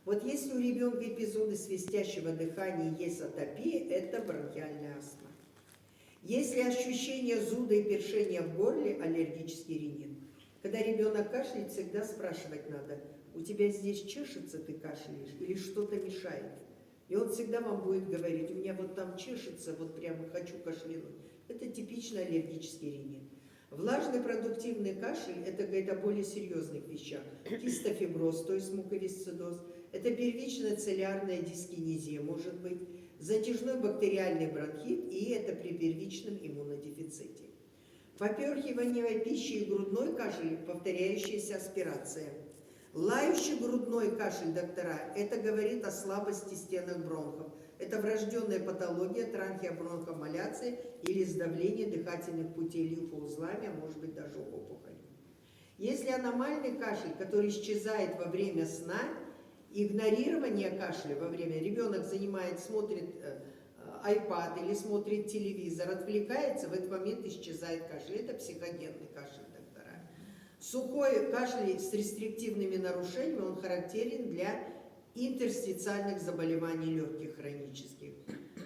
Вот если у ребенка эпизоды свистящего дыхания, есть атопия, это бронхиальная астма. Если ощущение зуда и першения в горле, аллергический ринит. Когда ребенок кашляет, всегда спрашивать надо: у тебя здесь чешется, ты кашляешь, или что-то мешает? И он всегда вам будет говорить: у меня вот там чешется, вот прямо хочу кашлянуть. Это типичный аллергический ринит. Влажный продуктивный кашель – это говорит о более серьезных вещах. Кистофиброз, то есть муковисцидоз. Это первичная целлярная дискинезия, может быть, затяжной бактериальный бронхит, и это при первичном иммунодефиците. Поперхивание пищи и грудной кашель – повторяющаяся аспирация. Лающий грудной кашель, доктора, это говорит о слабости стенок бронхов. Это врожденная патология трахеобронхомаляции или сдавление дыхательных путей лимфоузлами, а может быть даже опухоль. Если аномальный кашель, который исчезает во время сна, игнорирование кашля во время, ребенок смотрит iPad или смотрит телевизор, отвлекается, в этот момент исчезает кашель. Это психогенный кашель, доктора. Сухой кашель с рестриктивными нарушениями, он характерен для интерстициальных заболеваний легких хронических.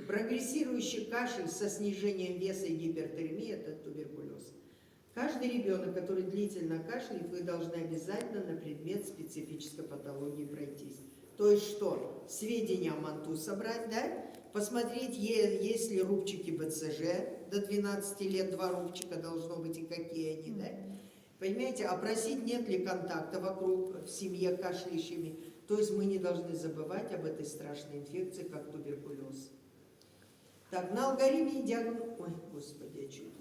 Прогрессирующий кашель со снижением веса и гипертермией – это туберкулез. Каждый ребенок, который длительно кашляет, вы должны обязательно на предмет специфической патологии пройтись. То есть что? Сведения о МАНТУ собрать, да? Посмотреть, есть ли рубчики БЦЖ, до 12 лет 2 рубчика должно быть, и какие они, да? Понимаете, опросить, нет ли контакта вокруг в семье кашляющими. То есть мы не должны забывать об этой страшной инфекции, как туберкулез. Так, на алгоритме диагноз... Ой, господи, я чуть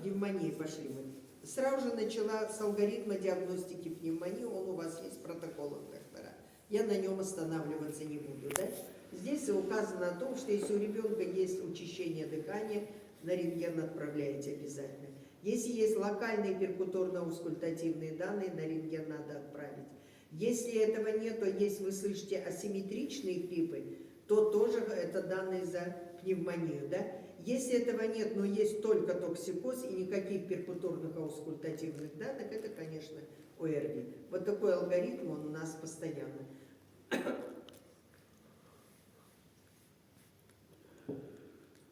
пневмонии пошли мы. Сразу же начала с алгоритма диагностики пневмонии, он у вас есть в протоколах, доктора. Я на нем останавливаться не буду, да? Здесь указано о том, что если у ребенка есть учащение дыхания, на рентген отправляете обязательно. Если есть локальные перкуторно-аускультативные данные, на рентген надо отправить. Если этого нет, то есть вы слышите асимметричные хрипы, то тоже это данные за пневмонию, да? Если этого нет, но есть только токсикоз и никаких перкуторных аускультативных данных, это, конечно, ОРВИ. Вот такой алгоритм он у нас постоянно.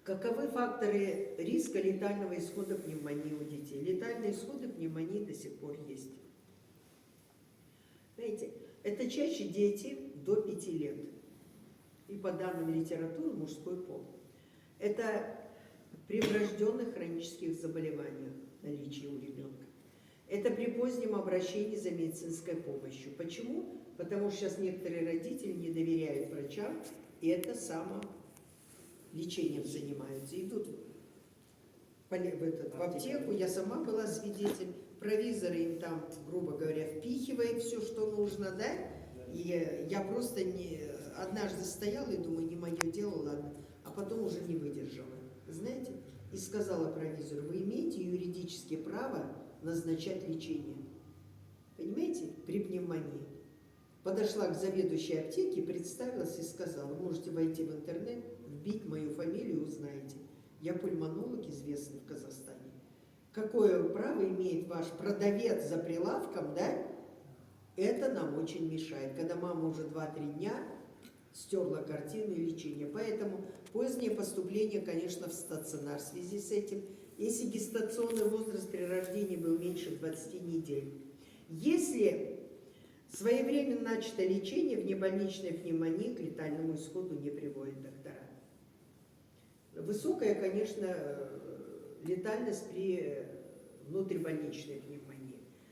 Каковы факторы риска летального исхода пневмонии у детей? Летальные исходы пневмонии до сих пор есть. Знаете, это чаще дети до 5 лет. И по данным литературы мужской пол. Это при врожденных хронических заболеваниях наличие у ребенка. Это при позднем обращении за медицинской помощью. Почему? Потому что сейчас некоторые родители не доверяют врачам, и это самолечением занимаются. Идут в аптеку, я сама была свидетелем, провизоры им там, грубо говоря, впихивает все, что нужно, да? И я просто однажды стояла и думаю, не мое дело, ладно, а потом уже не выдержала. Знаете, и сказала провизору: вы имеете юридическое право назначать лечение. Понимаете, при пневмонии. Подошла к заведующей аптеки, представилась и сказала: вы можете войти в интернет, вбить мою фамилию, узнаете. Я пульмонолог, известный в Казахстане. Какое право имеет ваш продавец за прилавком, да? Это нам очень мешает, когда мама уже 2-3 дня стерла картину и лечение. Поэтому позднее поступление, конечно, в стационар в связи с этим. Если гестационный возраст при рождении был меньше 20 недель. Если своевременно начатое лечение внебольничной пневмонии к летальному исходу не приводит, доктора. Высокая, конечно, летальность при внутрибольничной пневмонии.